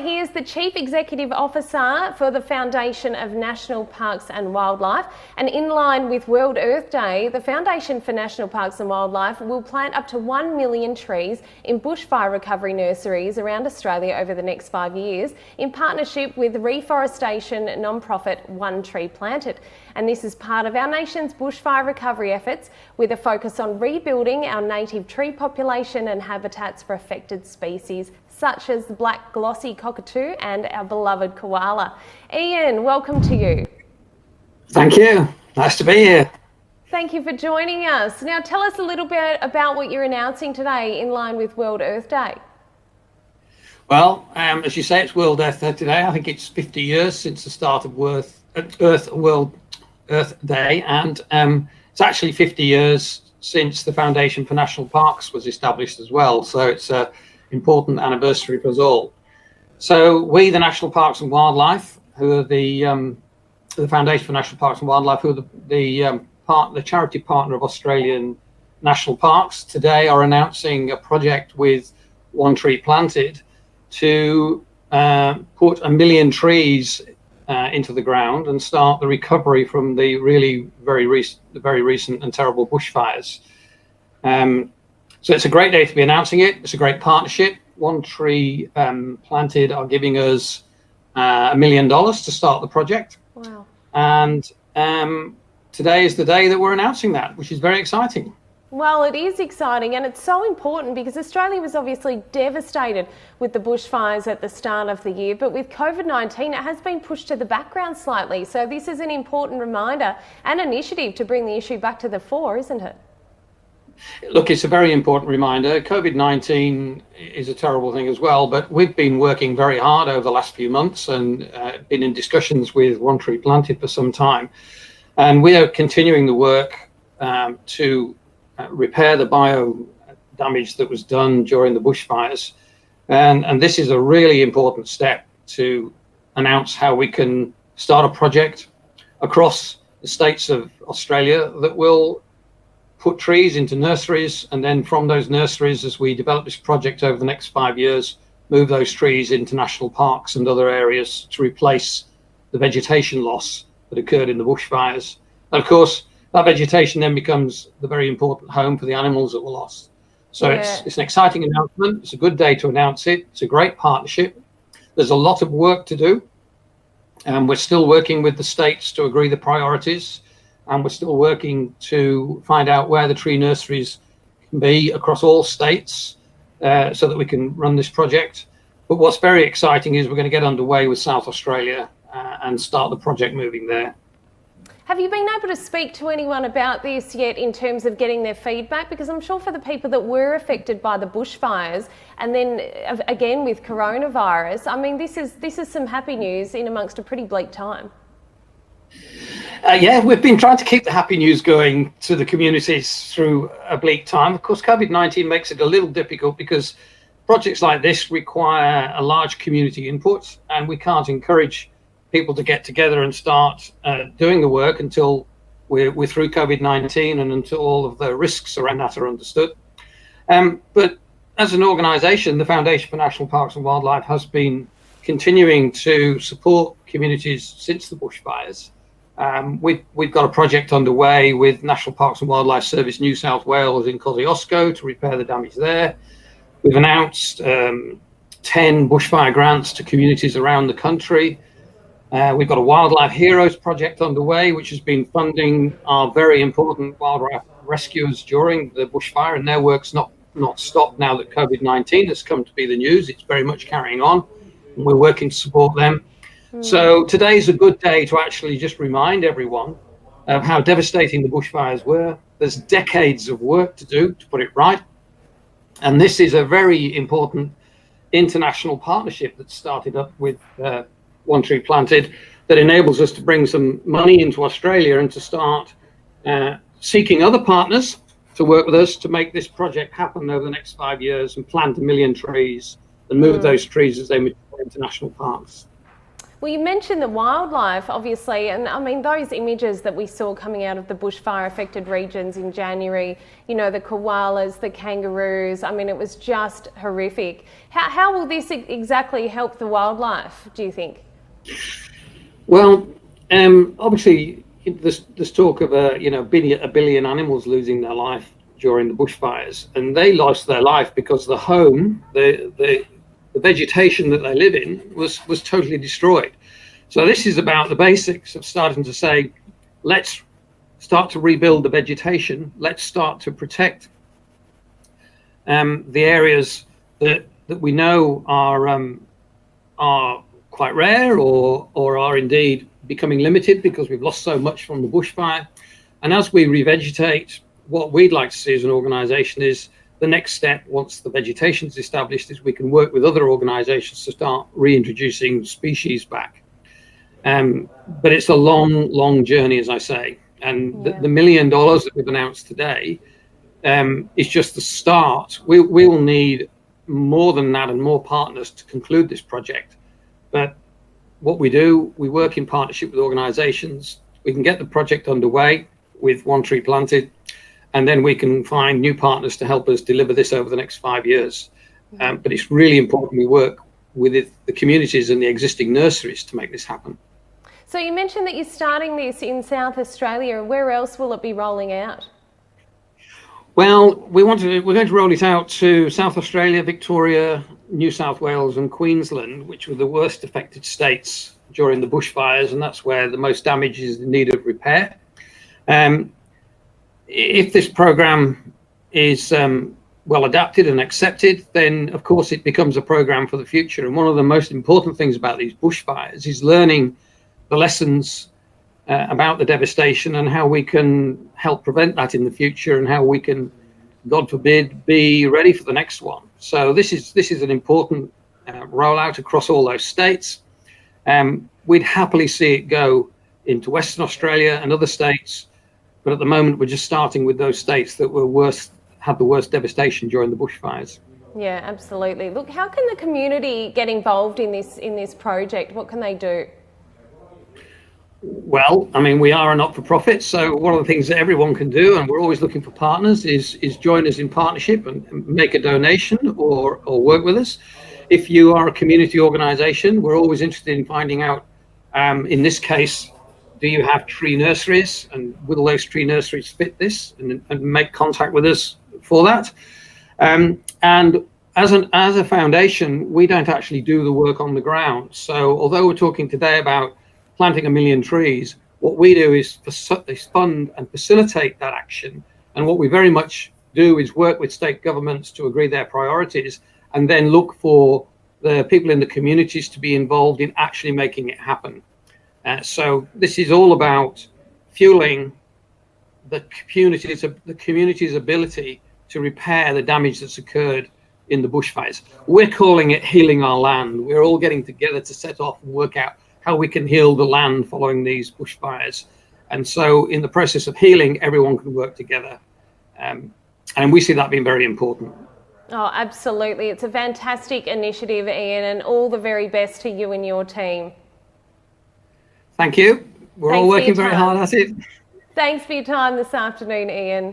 He is the Chief Executive Officer for the Foundation of National Parks and Wildlife. And in line with World Earth Day, the Foundation for National Parks and Wildlife will plant up to 1 million trees in bushfire recovery nurseries around Australia over the next 5 years in partnership with reforestation non-profit One Tree Planted. And this is part of our nation's bushfire recovery efforts, with a focus on rebuilding our native tree population and habitats for affected species such as the black glossy cockatoo and our beloved koala. Ian, welcome to you. Thank you. Nice to be here. Thank you for joining us. Now tell us a little bit about what you're announcing today in line with World Earth Day. Well, as you say, it's World Earth Day today. I think it's 50 years since the start of World Earth Day, and it's actually 50 years since the Foundation for National Parks was established as well. So it's an important anniversary for us all. So we, the National Parks and Wildlife, who are the Foundation for National Parks and Wildlife, who are the charity partner of Australian national parks, today are announcing a project with One Tree Planted to put 1 million trees into the ground and start the recovery from the very recent and terrible bushfires. So it's a great day to be announcing it. It's a great partnership. One Tree Planted are giving us $1 million to start the project. Wow. And today is the day that we're announcing that, which is very exciting. Well, it is exciting, and it's so important because Australia was obviously devastated with the bushfires at the start of the year, but with COVID-19 it has been pushed to the background slightly. So this is an important reminder and initiative to bring the issue back to the fore, isn't it? Look, it's a very important reminder. COVID-19 is a terrible thing as well, but we've been working very hard over the last few months and been in discussions with One Tree Planted for some time. And we are continuing the work to repair the bio damage that was done during the bushfires. And this is a really important step to announce how we can start a project across the states of Australia that will put trees into nurseries, and then from those nurseries, as we develop this project over the next 5 years, move those trees into national parks and other areas to replace the vegetation loss that occurred in the bushfires. And of course, that vegetation then becomes the very important home for the animals that were lost. So yeah. It's an exciting announcement. It's a good day to announce it. It's a great partnership. There's a lot of work to do. And we're still working with the states to agree the priorities. And we're still working to find out where the tree nurseries can be across all states so that we can run this project. But what's very exciting is we're going to get underway with South Australia and start the project moving there. Have you been able to speak to anyone about this yet in terms of getting their feedback? Because I'm sure for the people that were affected by the bushfires and then again with coronavirus, I mean, this is some happy news in amongst a pretty bleak time. Yeah, we've been trying to keep the happy news going to the communities through a bleak time. Of course, COVID-19 makes it a little difficult because projects like this require a large community input, and we can't encourage people to get together and start doing the work until we're through COVID-19 and until all of the risks around that are understood. But as an organisation, the Foundation for National Parks and Wildlife has been continuing to support communities since the bushfires. We've got a project underway with National Parks and Wildlife Service New South Wales in Kosciuszko to repair the damage there. We've announced 10 bushfire grants to communities around the country. We've got a Wildlife Heroes project underway, which has been funding our very important wildlife rescuers during the bushfire, and their work's not stopped now that COVID-19 has come to be the news. It's very much carrying on, and we're working to support them. So today's a good day to actually just remind everyone of how devastating the bushfires were. There's decades of work to do to put it right. And this is a very important international partnership that started up with One Tree Planted that enables us to bring some money into Australia and to start seeking other partners to work with us to make this project happen over the next 5 years and plant 1 million trees and move those trees as they mature into national parks. Well, you mentioned the wildlife, obviously, and I mean, those images that we saw coming out of the bushfire affected regions in January, you know, the koalas, the kangaroos, I mean, it was just horrific. How will this exactly help the wildlife, do you think? Well, obviously, there's talk of a billion animals losing their life during the bushfires, and they lost their life because the home, the vegetation that they live in was totally destroyed. So this is about the basics of starting to say, let's start to rebuild the vegetation. Let's start to protect the areas that we know are quite rare or are indeed becoming limited because we've lost so much from the bushfire. And as we revegetate, what we'd like to see as an organisation is the next step, once the vegetation is established, is we can work with other organisations to start reintroducing species back. But it's a long journey, as I say. And the $1 million that we've announced today is just the start. We will need more than that and more partners to conclude this project. But what we do, we work in partnership with organisations. We can get the project underway with one tree planted, and then we can find new partners to help us deliver this over the next 5 years. But it's really important we work with the communities and the existing nurseries to make this happen. So you mentioned that you're starting this in South Australia. Where else will it be rolling out? Well, we're going to roll it out to South Australia, Victoria, New South Wales and Queensland, which were the worst affected states during the bushfires, and that's where the most damage is in need of repair. If this program is well adapted and accepted, then of course it becomes a program for the future. And one of the most important things about these bushfires is learning the lessons about the devastation and how we can help prevent that in the future, and how we can, God forbid, be ready for the next one. So this is an important rollout across all those states. We'd happily see it go into Western Australia and other states, but at the moment we're just starting with those states that had the worst devastation during the bushfires. Yeah, absolutely. Look, how can the community get involved in this project? What can they do? Well, I mean, we are a not-for-profit, so one of the things that everyone can do, and we're always looking for partners, is join us in partnership and make a donation or work with us. If you are a community organisation, we're always interested in finding out, in this case, do you have tree nurseries, and will those tree nurseries fit this, and make contact with us for that. And as a foundation, we don't actually do the work on the ground. So although we're talking today about planting 1 million trees, what we do is fund and facilitate that action. And what we very much do is work with state governments to agree their priorities, and then look for the people in the communities to be involved in actually making it happen. So this is all about fueling the community's ability to repair the damage that's occurred in the bushfires. We're calling it healing our land. We're all getting together to set off and work out how we can heal the land following these bushfires. And so in the process of healing, everyone can work together. And we see that being very important. Oh, absolutely. It's a fantastic initiative, Ian, and all the very best to you and your team. Thank you. We're all working very hard at it. Thanks for your time this afternoon, Ian.